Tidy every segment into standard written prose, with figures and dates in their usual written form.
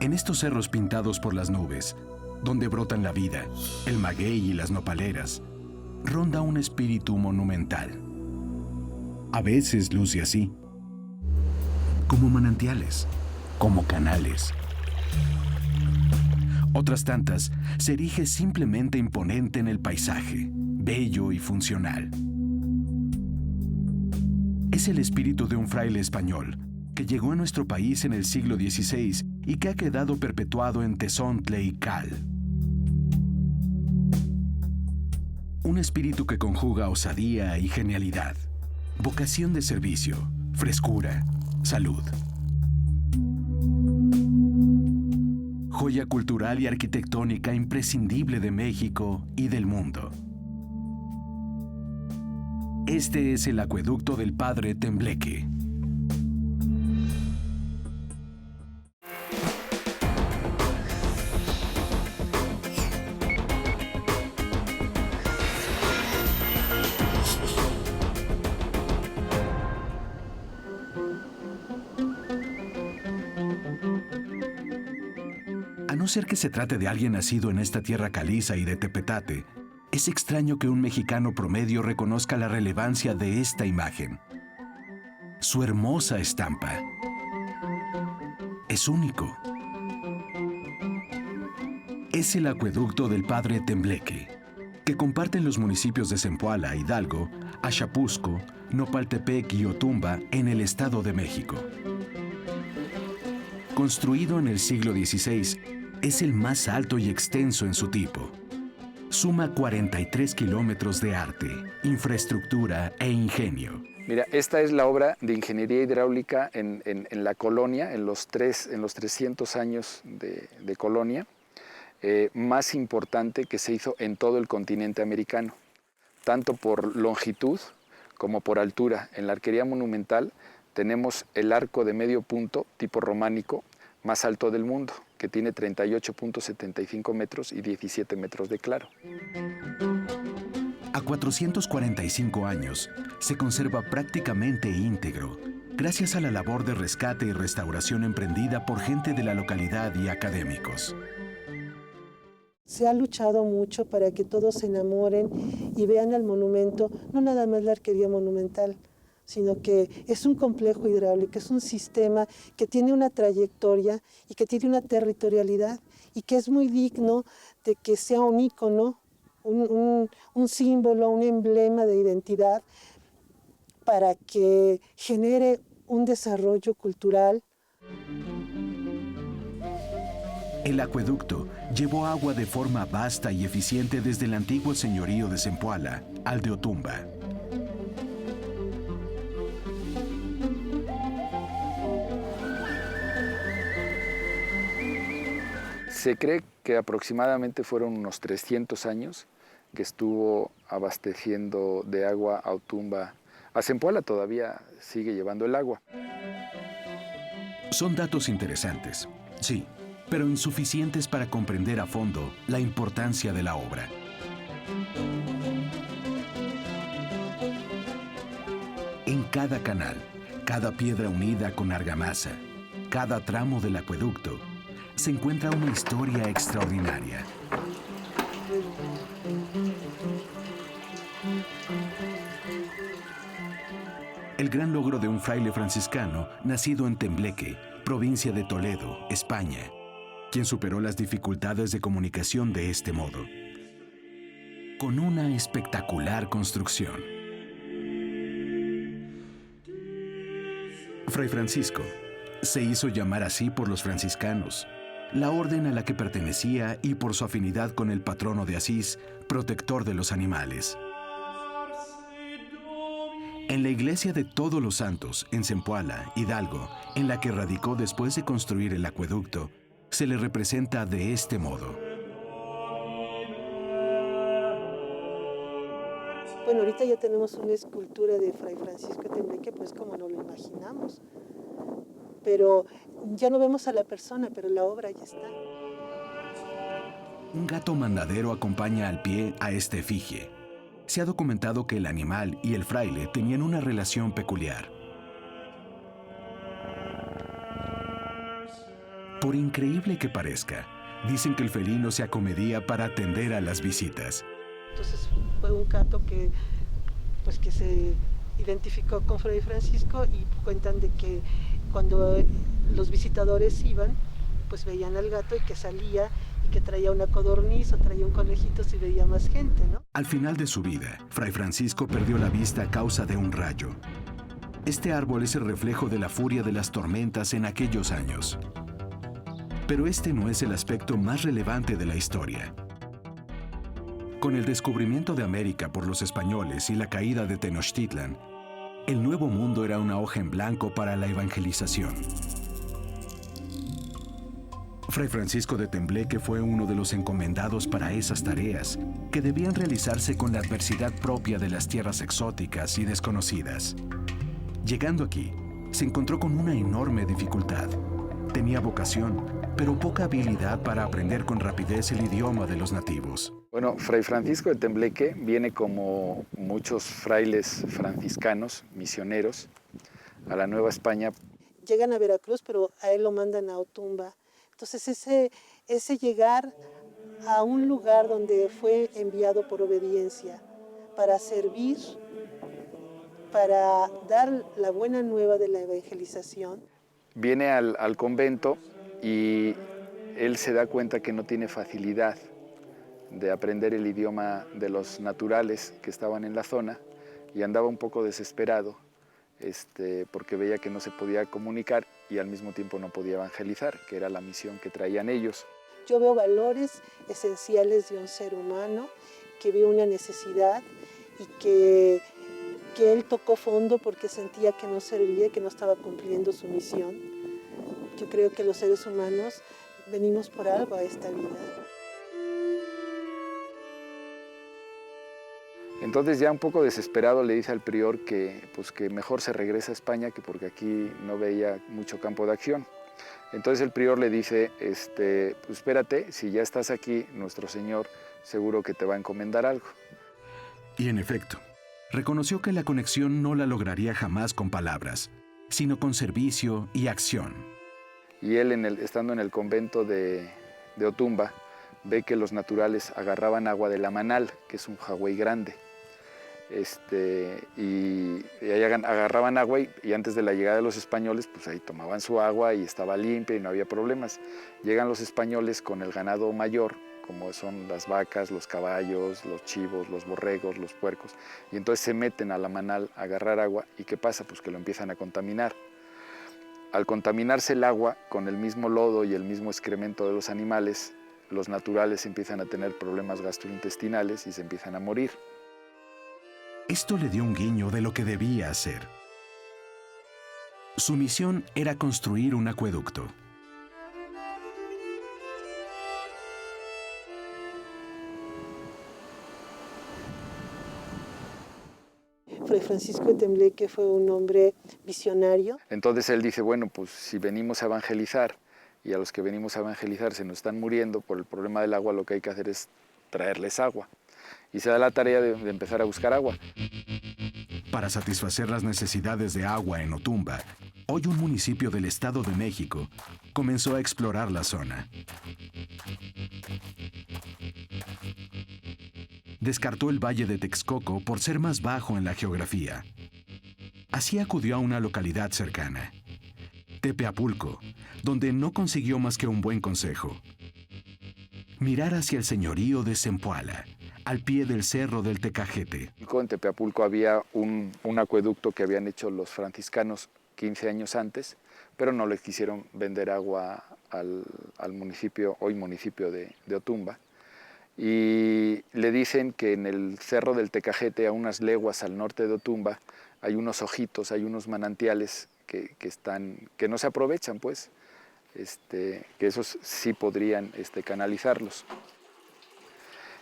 En estos cerros pintados por las nubes, donde brotan la vida, el maguey y las nopaleras, ronda un espíritu monumental. A veces luce así, como manantiales, como canales. Otras tantas se erige simplemente imponente en el paisaje, bello y funcional. Es el espíritu de un fraile español que llegó a nuestro país en el siglo XVI y que ha quedado perpetuado en Tezontle y Cal. Un espíritu que conjuga osadía y genialidad, vocación de servicio, frescura, salud. Joya cultural y arquitectónica imprescindible de México y del mundo. Este es el acueducto del Padre Tembleque. A no ser que se trate de alguien nacido en esta tierra caliza y de tepetate, es extraño que un mexicano promedio reconozca la relevancia de esta imagen. Su hermosa estampa es único. Es el acueducto del Padre Tembleque, que comparten los municipios de Zempoala, Hidalgo, Axapusco, Nopaltepec y Otumba en el Estado de México. Construido en el siglo XVI, es el más alto y extenso en su tipo. Suma 43 kilómetros de arte, infraestructura e ingenio. Mira, esta es la obra de ingeniería hidráulica en la colonia, en los 300 años de colonia, más importante que se hizo en todo el continente americano, tanto por longitud como por altura. En la arquería monumental tenemos el arco de medio punto tipo románico más alto del mundo, que tiene 38.75 metros y 17 metros de claro. A 445 años, se conserva prácticamente íntegro, gracias a la labor de rescate y restauración emprendida por gente de la localidad y académicos. Se ha luchado mucho para que todos se enamoren y vean al monumento, no nada más la arquería monumental, sino que es un complejo hidráulico, es un sistema que tiene una trayectoria y que tiene una territorialidad y que es muy digno de que sea un ícono, un símbolo, un emblema de identidad para que genere un desarrollo cultural. El acueducto llevó agua de forma vasta y eficiente desde el antiguo señorío de Zempoala al de Otumba. Se cree que aproximadamente fueron unos 300 años que estuvo abasteciendo de agua a Otumba. A Zempoala todavía sigue llevando el agua. Son datos interesantes, sí, pero insuficientes para comprender a fondo la importancia de la obra. En cada canal, cada piedra unida con argamasa, cada tramo del acueducto, se encuentra una historia extraordinaria. El gran logro de un fraile franciscano nacido en Tembleque, provincia de Toledo, España, quien superó las dificultades de comunicación de este modo, con una espectacular construcción. Fray Francisco se hizo llamar así por los franciscanos, la orden a la que pertenecía y por su afinidad con el patrono de Asís, protector de los animales. En la iglesia de Todos los Santos, en Zempoala, Hidalgo, en la que radicó después de construir el acueducto, se le representa de este modo. Bueno, ahorita ya tenemos una escultura de Fray Francisco Tembleque, pues como no lo imaginamos. Pero ya no vemos a la persona, pero la obra ya está. Un gato mandadero acompaña al pie a esta efigie. Se ha documentado que el animal y el fraile tenían una relación peculiar. Por increíble que parezca, dicen que el felino se acomedía para atender a las visitas. Entonces fue un gato que se identificó con Fray Francisco y cuentan de que cuando los visitadores iban, pues veían al gato y que salía y que traía una codorniz o traía un conejito si veía más gente, ¿no? Al final de su vida, Fray Francisco perdió la vista a causa de un rayo. Este árbol es el reflejo de la furia de las tormentas en aquellos años. Pero este no es el aspecto más relevante de la historia. Con el descubrimiento de América por los españoles y la caída de Tenochtitlan, el Nuevo Mundo era una hoja en blanco para la evangelización. Fray Francisco de Tembleque fue uno de los encomendados para esas tareas, que debían realizarse con la adversidad propia de las tierras exóticas y desconocidas. Llegando aquí, se encontró con una enorme dificultad. Tenía vocación, pero poca habilidad para aprender con rapidez el idioma de los nativos. Bueno, Fray Francisco de Tembleque viene como muchos frailes franciscanos, misioneros, a la Nueva España. Llegan a Veracruz, pero a él lo mandan a Otumba. Entonces ese llegar a un lugar donde fue enviado por obediencia para servir, para dar la buena nueva de la evangelización. Viene al convento y él se da cuenta que no tiene facilidad de aprender el idioma de los naturales que estaban en la zona y andaba un poco desesperado porque veía que no se podía comunicar y al mismo tiempo no podía evangelizar, que era la misión que traían ellos. Yo veo valores esenciales de un ser humano, que veo una necesidad y que él tocó fondo porque sentía que no servía, que no estaba cumpliendo su misión. Yo creo que los seres humanos venimos por algo a esta vida. Entonces ya un poco desesperado le dice al prior que mejor se regresa a España, que porque aquí no veía mucho campo de acción. Entonces el prior le dice, pues espérate, si ya estás aquí, nuestro Señor seguro que te va a encomendar algo. Y en efecto, reconoció que la conexión no la lograría jamás con palabras, sino con servicio y acción. Y él, estando en el convento de Otumba, ve que los naturales agarraban agua de la Manal, que es un jagüey grande. Y ahí agarraban agua y antes de la llegada de los españoles, pues ahí tomaban su agua y estaba limpia y no había problemas. Llegan los españoles con el ganado mayor, como son las vacas, los caballos, los chivos, los borregos, los puercos, y entonces se meten a la Manal a agarrar agua, ¿y qué pasa? Pues que lo empiezan a contaminar. Al contaminarse el agua con el mismo lodo y el mismo excremento de los animales, los naturales empiezan a tener problemas gastrointestinales y se empiezan a morir. Esto le dio un guiño de lo que debía hacer. Su misión era construir un acueducto. Fray Francisco de Tembleque fue un hombre visionario. Entonces él dice, bueno, pues si venimos a evangelizar y a los que venimos a evangelizar se nos están muriendo por el problema del agua, lo que hay que hacer es traerles agua. Y se da la tarea de empezar a buscar agua. Para satisfacer las necesidades de agua en Otumba, hoy un municipio del Estado de México, comenzó a explorar la zona. Descartó el Valle de Texcoco por ser más bajo en la geografía. Así acudió a una localidad cercana, Tepeapulco, donde no consiguió más que un buen consejo: mirar hacia el señorío de Zempoala, al pie del cerro del Tecajete. En Tepeapulco había un acueducto que habían hecho los franciscanos 15 años antes, pero no les quisieron vender agua al municipio, hoy municipio de Otumba. Y le dicen que en el cerro del Tecajete, a unas leguas al norte de Otumba, hay unos ojitos, hay unos manantiales que no se aprovechan, pues, que esos sí podrían canalizarlos.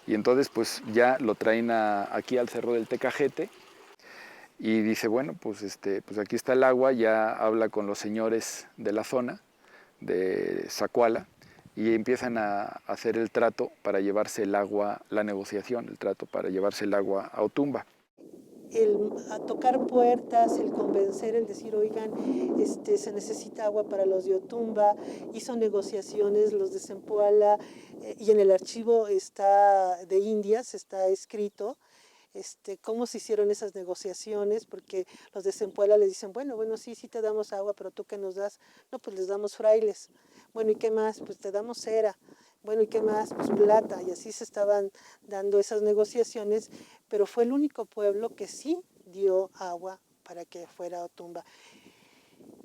Y entonces pues ya lo traen aquí al cerro del Tecajete y dice, bueno, pues aquí está el agua, ya habla con los señores de la zona, de Zacuala, y empiezan a hacer el trato para llevarse el agua, la negociación, el trato para llevarse el agua a Otumba. a tocar puertas, el convencer, el decir, oigan, se necesita agua para los de Otumba, hizo negociaciones, los de Zempoala, y en el archivo de Indias está escrito cómo se hicieron esas negociaciones, porque los de Zempoala les dicen, bueno, sí te damos agua, pero ¿tú qué nos das? No, pues les damos frailes. Bueno, ¿y qué más? Pues te damos cera. Bueno, ¿y qué más? Pues plata. Y así se estaban dando esas negociaciones, pero fue el único pueblo que sí dio agua para que fuera Otumba.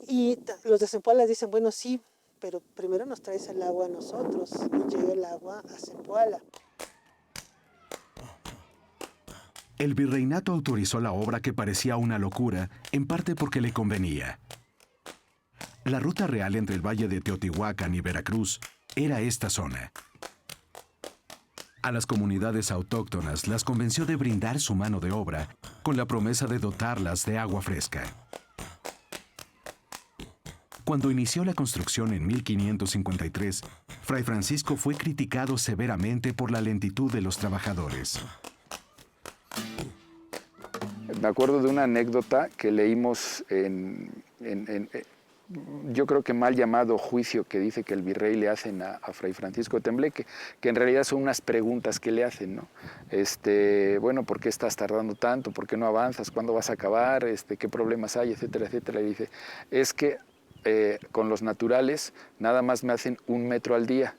Y los de Zempoala dicen, bueno, sí, pero primero nos traes el agua a nosotros, y llega el agua a Zempoala. El virreinato autorizó la obra que parecía una locura, en parte porque le convenía. La ruta real entre el valle de Teotihuacán y Veracruz era esta zona. A las comunidades autóctonas las convenció de brindar su mano de obra con la promesa de dotarlas de agua fresca. Cuando inició la construcción en 1553, Fray Francisco fue criticado severamente por la lentitud de los trabajadores. Me acuerdo de una anécdota que leímos yo creo que mal llamado juicio que dice que el virrey le hacen a Fray Francisco de Tembleque, que en realidad son unas preguntas que le hacen, ¿no? Bueno, ¿por qué estás tardando tanto? ¿Por qué no avanzas? ¿Cuándo vas a acabar? ¿Qué problemas hay? Etcétera, etcétera. Y dice, es que con los naturales nada más me hacen 1 metro al día.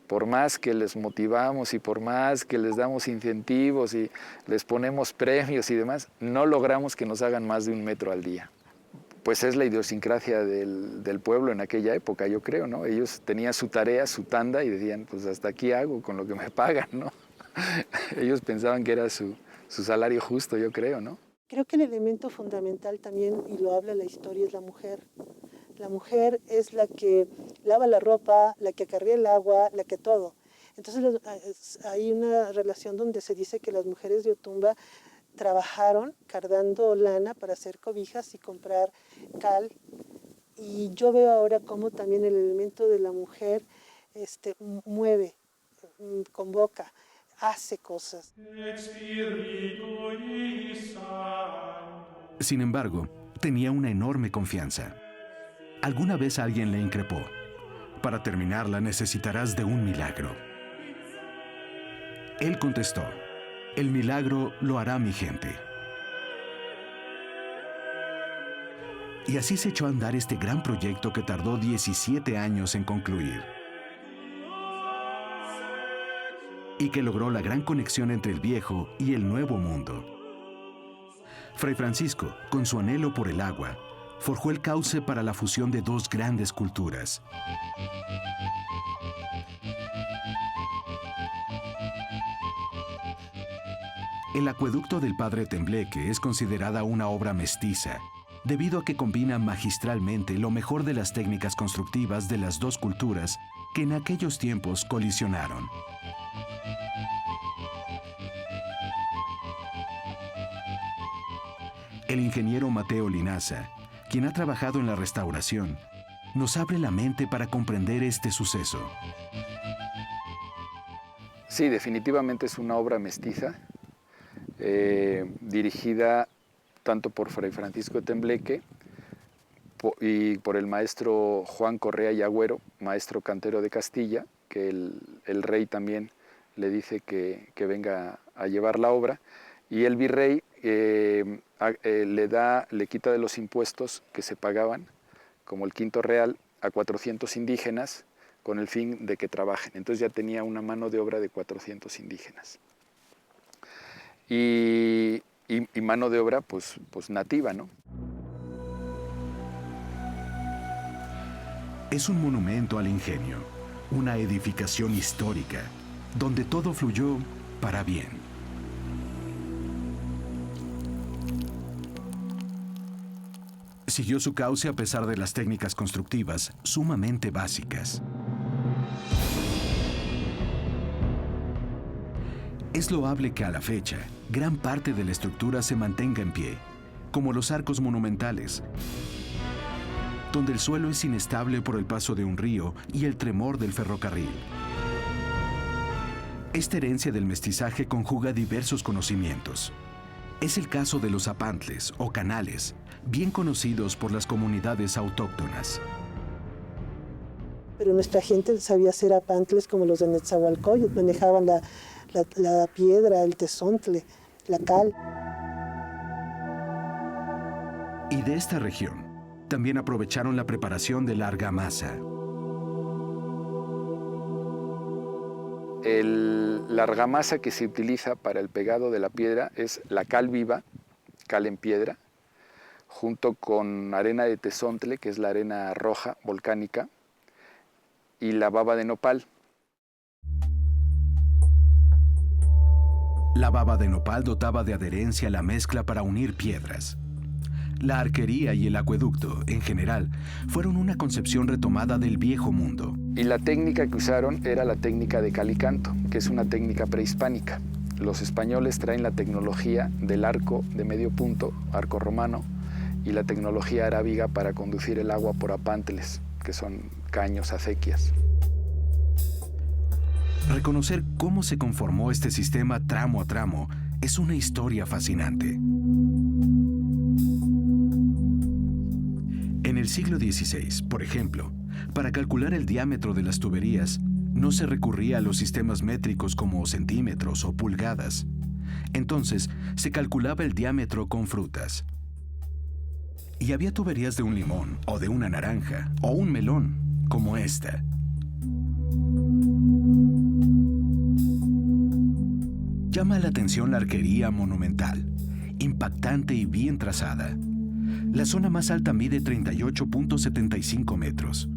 Por más que les motivamos y por más que les damos incentivos y les ponemos premios y demás, no logramos que nos hagan más de 1 metro al día. Pues es la idiosincrasia del pueblo en aquella época, yo creo, ¿no? Ellos tenían su tarea, su tanda y decían, pues hasta aquí hago con lo que me pagan, ¿no? Ellos pensaban que era su salario justo, yo creo, ¿no? Creo que el elemento fundamental también, y lo habla la historia, es la mujer. La mujer es la que lava la ropa, la que acarrea el agua, la que todo. Entonces hay una relación donde se dice que las mujeres de Otumba trabajaron cardando lana para hacer cobijas y comprar cal. Y yo veo ahora cómo también el elemento de la mujer mueve, convoca, hace cosas. Sin embargo, tenía una enorme confianza. Alguna vez alguien le increpó: para terminarla necesitarás de un milagro. Él contestó: el milagro lo hará mi gente. Y así se echó a andar este gran proyecto que tardó 17 años en concluir. Y que logró la gran conexión entre el viejo y el nuevo mundo. Fray Francisco, con su anhelo por el agua, forjó el cauce para la fusión de dos grandes culturas. El acueducto del Padre Tembleque es considerada una obra mestiza, debido a que combina magistralmente lo mejor de las técnicas constructivas de las dos culturas que en aquellos tiempos colisionaron. El ingeniero Mateo Linaza, quien ha trabajado en la restauración, nos abre la mente para comprender este suceso. Sí, definitivamente es una obra mestiza, dirigida tanto por Fray Francisco de Tembleque y por el maestro Juan Correa y Agüero, maestro cantero de Castilla, que el rey también le dice que venga a llevar la obra, y el virrey le quita de los impuestos que se pagaban, como el quinto real, a 400 indígenas con el fin de que trabajen. Entonces ya tenía una mano de obra de 400 indígenas. Y mano de obra pues nativa, ¿no? Es un monumento al ingenio, una edificación histórica, donde todo fluyó para bien. Siguió su cauce a pesar de las técnicas constructivas sumamente básicas. Es loable que a la fecha, gran parte de la estructura se mantenga en pie, como los arcos monumentales, donde el suelo es inestable por el paso de un río y el tremor del ferrocarril. Esta herencia del mestizaje conjuga diversos conocimientos: Es el caso de los apantles o canales, bien conocidos por las comunidades autóctonas. Pero nuestra gente sabía hacer apantles como los de Netzahualcóyotl, manejaban la piedra, el tezontle, la cal. Y de esta región, también aprovecharon la preparación de la argamasa. La argamasa que se utiliza para el pegado de la piedra es la cal viva, cal en piedra, junto con arena de tezontle, que es la arena roja volcánica, y la baba de nopal. La baba de nopal dotaba de adherencia la mezcla para unir piedras. La arquería y el acueducto, en general, fueron una concepción retomada del viejo mundo. Y la técnica que usaron era la técnica de cal y canto, que es una técnica prehispánica. Los españoles traen la tecnología del arco de medio punto, arco romano, y la tecnología arábiga para conducir el agua por apantles, que son caños, acequias. Reconocer cómo se conformó este sistema tramo a tramo es una historia fascinante. En el siglo XVI, por ejemplo, para calcular el diámetro de las tuberías, no se recurría a los sistemas métricos como centímetros o pulgadas. Entonces, se calculaba el diámetro con frutas. Y había tuberías de un limón, o de una naranja, o un melón, como esta. Llama la atención la arquería monumental, impactante y bien trazada. La zona más alta mide 38.75 metros.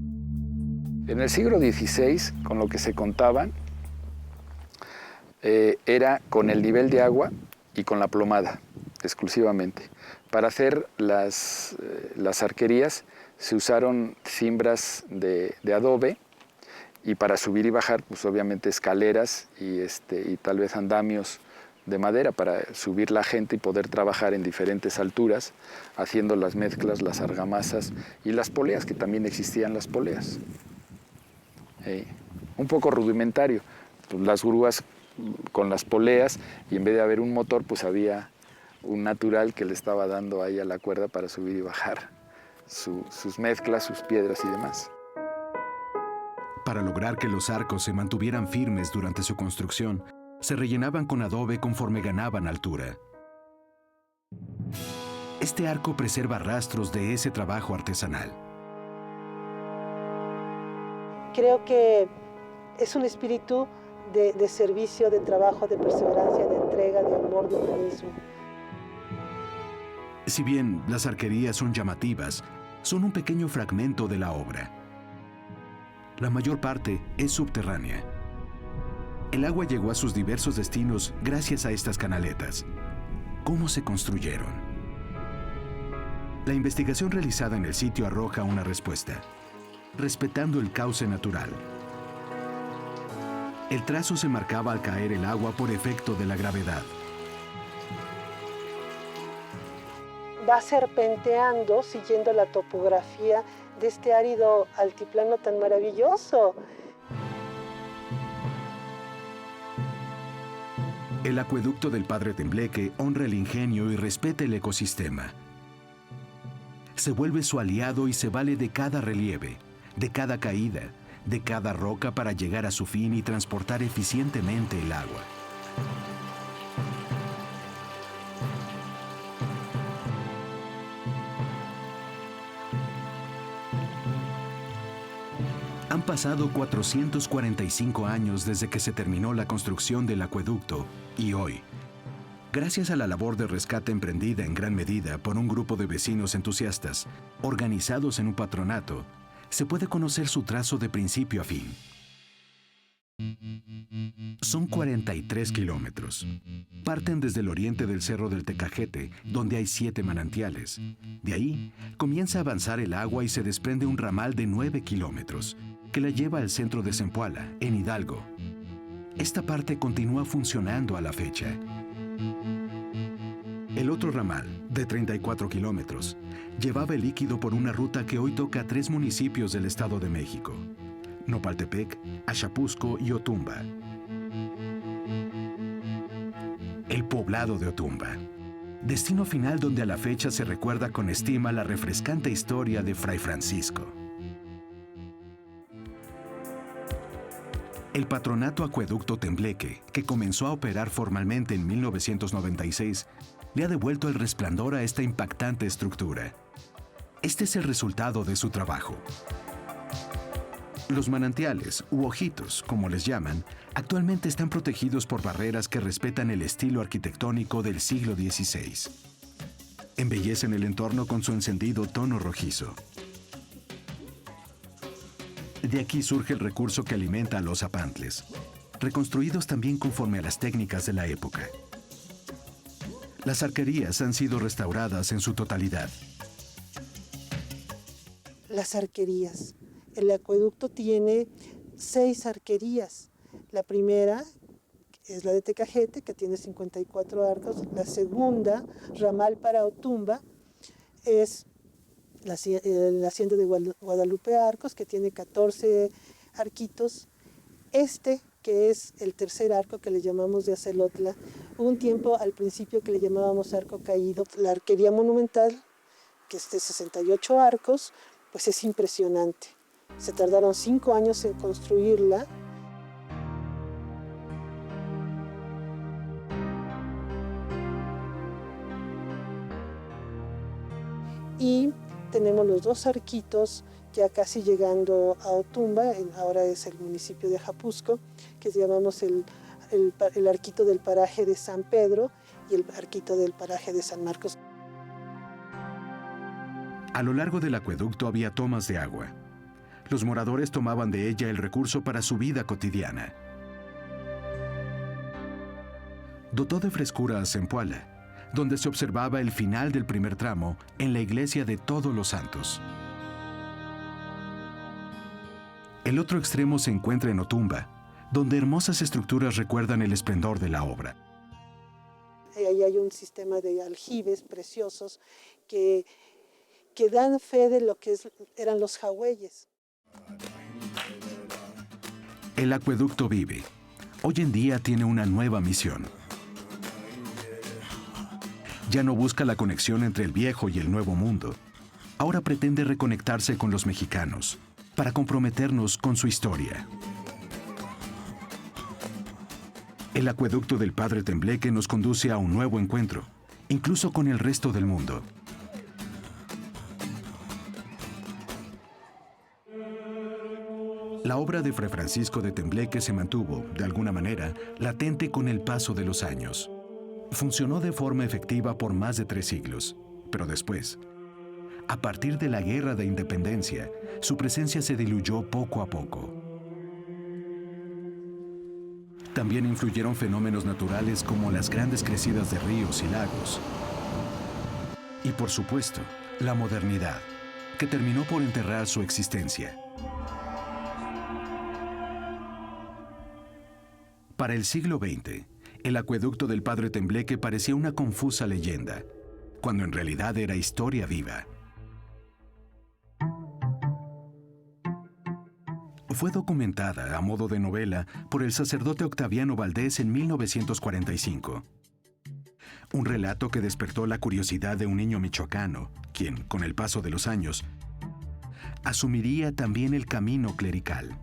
En el siglo XVI, con lo que se contaban, era con el nivel de agua y con la plomada, exclusivamente. Para hacer las arquerías se usaron cimbras de adobe, y para subir y bajar, pues obviamente escaleras y tal vez andamios de madera para subir la gente y poder trabajar en diferentes alturas, haciendo las mezclas, las argamasas y las poleas, que también existían las poleas. Un poco rudimentario, pues las grúas con las poleas, y en vez de haber un motor, pues había un natural que le estaba dando ahí a la cuerda para subir y bajar sus mezclas, sus piedras y demás. Para lograr que los arcos se mantuvieran firmes durante su construcción, se rellenaban con adobe conforme ganaban altura. Este arco preserva rastros de ese trabajo artesanal. Creo que es un espíritu de servicio, de trabajo, de perseverancia, de entrega, de amor, de humanismo. Si bien las arquerías son llamativas, son un pequeño fragmento de la obra. La mayor parte es subterránea. El agua llegó a sus diversos destinos gracias a estas canaletas. ¿Cómo se construyeron? La investigación realizada en el sitio arroja una respuesta, respetando el cauce natural. El trazo se marcaba al caer el agua por efecto de la gravedad. Va serpenteando, siguiendo la topografía de este árido altiplano tan maravilloso. El acueducto del Padre Tembleque honra el ingenio y respeta el ecosistema. Se vuelve su aliado y se vale de cada relieve, de cada caída, de cada roca para llegar a su fin y transportar eficientemente el agua. Han pasado 445 años desde que se terminó la construcción del acueducto y hoy, gracias a la labor de rescate emprendida en gran medida por un grupo de vecinos entusiastas, organizados en un patronato, se puede conocer su trazo de principio a fin. Son 43 kilómetros. Parten desde el oriente del Cerro del Tecajete, donde hay 7 manantiales. De ahí, comienza a avanzar el agua y se desprende un ramal de 9 kilómetros, que la lleva al centro de Zempoala, en Hidalgo. Esta parte continúa funcionando a la fecha. El otro ramal, de 34 kilómetros, llevaba el líquido por una ruta que hoy toca 3 municipios del Estado de México: Nopaltepec, Axapusco y Otumba. El poblado de Otumba. Destino final donde a la fecha se recuerda con estima la refrescante historia de Fray Francisco. El Patronato Acueducto Tembleque, que comenzó a operar formalmente en 1996, le ha devuelto el resplandor a esta impactante estructura. Este es el resultado de su trabajo. Los manantiales, u ojitos, como les llaman, actualmente están protegidos por barreras que respetan el estilo arquitectónico del siglo XVI. Embellecen el entorno con su encendido tono rojizo. De aquí surge el recurso que alimenta a los zapantles, reconstruidos también conforme a las técnicas de la época. Las arquerías han sido restauradas en su totalidad. Las arquerías. El acueducto tiene 6 arquerías. La primera es la de Tecajete, que tiene 54 arcos. La segunda, ramal para Otumba, es la hacienda de Guadalupe Arcos, que tiene 14 arquitos. Este, que es el tercer arco que le llamamos de Acelotla, hubo un tiempo al principio que le llamábamos arco caído. La arquería monumental, que es de 68 arcos, pues es impresionante. Se tardaron 5 años en construirla. Y tenemos los 2 arquitos ya casi llegando a Otumba, ahora es el municipio de Ajapuzco, que llamamos el arquito del paraje de San Pedro y el arquito del paraje de San Marcos. A lo largo del acueducto había tomas de agua. Los moradores tomaban de ella el recurso para su vida cotidiana. Dotó de frescura a Zempoala, donde se observaba el final del primer tramo en la iglesia de Todos los Santos. El otro extremo se encuentra en Otumba, donde hermosas estructuras recuerdan el esplendor de la obra. Ahí hay un sistema de aljibes preciosos que dan fe de lo que eran los jagüeyes. El acueducto vive. Hoy en día tiene una nueva misión. Ya no busca la conexión entre el viejo y el nuevo mundo. Ahora pretende reconectarse con los mexicanos, para comprometernos con su historia. El acueducto del Padre Tembleque nos conduce a un nuevo encuentro, incluso con el resto del mundo. La obra de Fray Francisco de Tembleque se mantuvo, de alguna manera, latente con el paso de los años. Funcionó de forma efectiva por más de 3 siglos, pero después, a partir de la Guerra de Independencia, su presencia se diluyó poco a poco. También influyeron fenómenos naturales como las grandes crecidas de ríos y lagos. Y por supuesto, la modernidad, que terminó por enterrar su existencia. Para el siglo XX, el acueducto del Padre Tembleque parecía una confusa leyenda, cuando en realidad era historia viva. Fue documentada a modo de novela por el sacerdote Octaviano Valdés en 1945. Un relato que despertó la curiosidad de un niño michoacano, quien, con el paso de los años, asumiría también el camino clerical.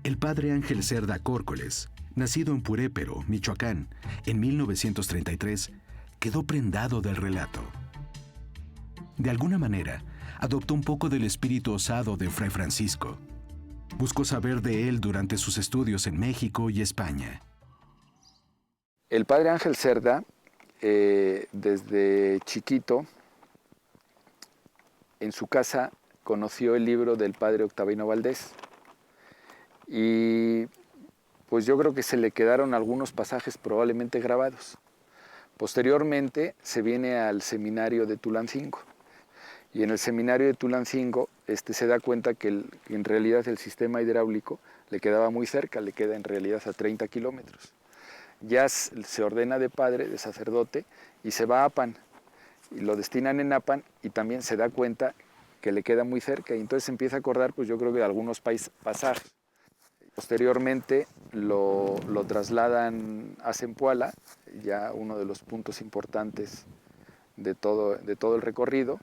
El padre Ángel Cerda Córcoles, nacido en Purépero, Michoacán, en 1933, quedó prendado del relato. De alguna manera, adoptó un poco del espíritu osado de Fray Francisco. Buscó saber de él durante sus estudios en México y España. El padre Ángel Cerda, desde chiquito, en su casa conoció el libro del padre Octaviano Valdés. Y pues yo creo que se le quedaron algunos pasajes probablemente grabados. Posteriormente se viene al seminario de Tulancingo. Y en el seminario de Tulancingo se da cuenta que en realidad el sistema hidráulico le quedaba muy cerca, le queda en realidad a 30 kilómetros. Ya se ordena de padre, de sacerdote, y se va a Apan. Y lo destinan en Apan y también se da cuenta que le queda muy cerca. Y entonces se empieza a acordar, pues yo creo que de algunos pasajes. Posteriormente lo trasladan a Zempoala, ya uno de los puntos importantes de todo el recorrido,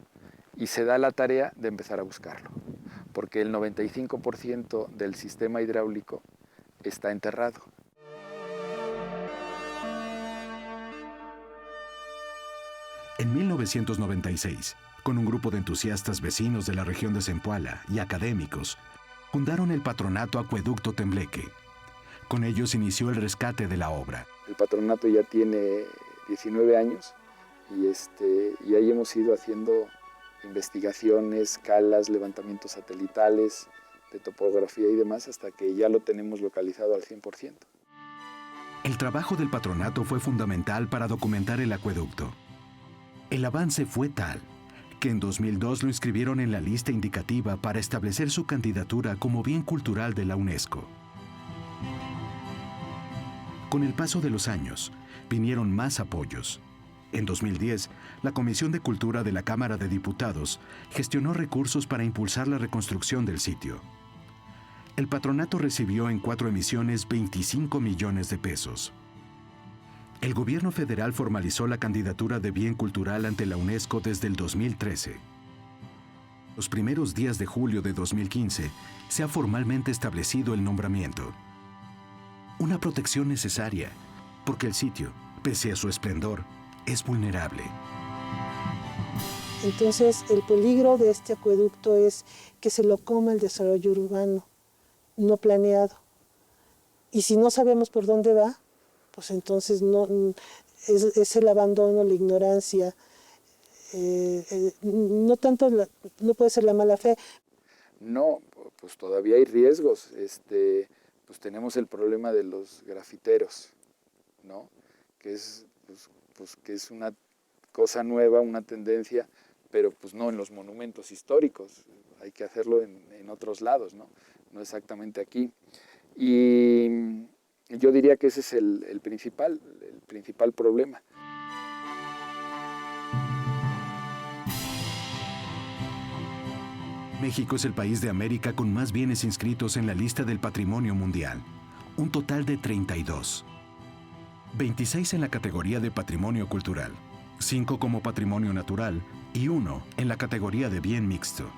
y se da la tarea de empezar a buscarlo, porque el 95% del sistema hidráulico está enterrado. En 1996, con un grupo de entusiastas vecinos de la región de Zempoala y académicos, fundaron el Patronato Acueducto Tembleque. Con ellos inició el rescate de la obra. El patronato ya tiene 19 años y ahí hemos ido haciendo investigaciones, escalas, levantamientos satelitales, de topografía y demás, hasta que ya lo tenemos localizado al 100%. El trabajo del patronato fue fundamental para documentar el acueducto. El avance fue tal que en 2002 lo inscribieron en la lista indicativa para establecer su candidatura como bien cultural de la UNESCO. Con el paso de los años, vinieron más apoyos. En 2010, la Comisión de Cultura de la Cámara de Diputados gestionó recursos para impulsar la reconstrucción del sitio. El patronato recibió en 4 emisiones 25 millones de pesos. El gobierno federal formalizó la candidatura de bien cultural ante la UNESCO desde el 2013. Los primeros días de julio de 2015 se ha formalmente establecido el nombramiento. Una protección necesaria, porque el sitio, pese a su esplendor, es vulnerable. Entonces, el peligro de este acueducto es que se lo coma el desarrollo urbano, no planeado. Y si no sabemos por dónde va, pues entonces es el abandono, la ignorancia, no tanto, no puede ser la mala fe. No, pues todavía hay riesgos. Pues tenemos el problema de los grafiteros, ¿no? Que es, que es una cosa nueva, una tendencia, pero pues no en los monumentos históricos. Hay que hacerlo en otros lados, ¿no? No exactamente aquí. Y yo diría que ese es el principal problema. México es el país de América con más bienes inscritos en la lista del Patrimonio Mundial, un total de 32. 26 en la categoría de Patrimonio Cultural, 5 como Patrimonio Natural y 1 en la categoría de Bien Mixto.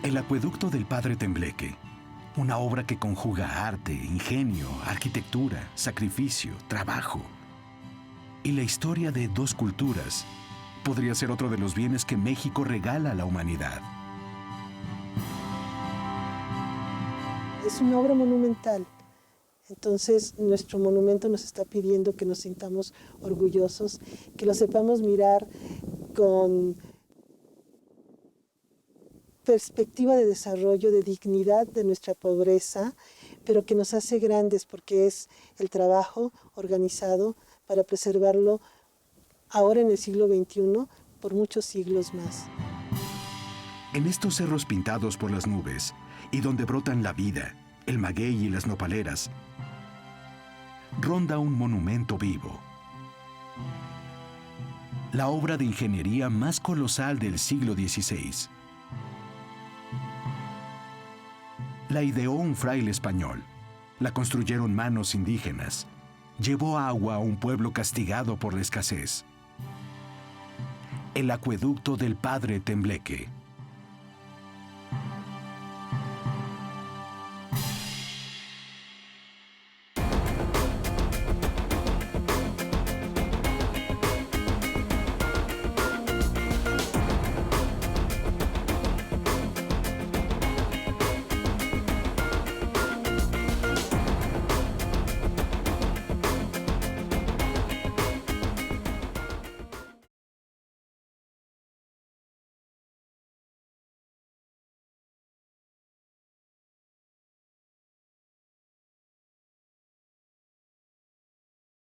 El acueducto del Padre Tembleque, una obra que conjuga arte, ingenio, arquitectura, sacrificio, trabajo y la historia de 2 culturas, podría ser otro de los bienes que México regala a la humanidad. Es una obra monumental. Entonces, nuestro monumento nos está pidiendo que nos sintamos orgullosos, que lo sepamos mirar con perspectiva de desarrollo, de dignidad de nuestra pobreza, pero que nos hace grandes porque es el trabajo organizado para preservarlo ahora en el siglo XXI por muchos siglos más. En estos cerros pintados por las nubes y donde brotan la vida, el maguey y las nopaleras, ronda un monumento vivo. La obra de ingeniería más colosal del siglo XVI. La ideó un fraile español, la construyeron manos indígenas, llevó agua a un pueblo castigado por la escasez. El acueducto del Padre Tembleque.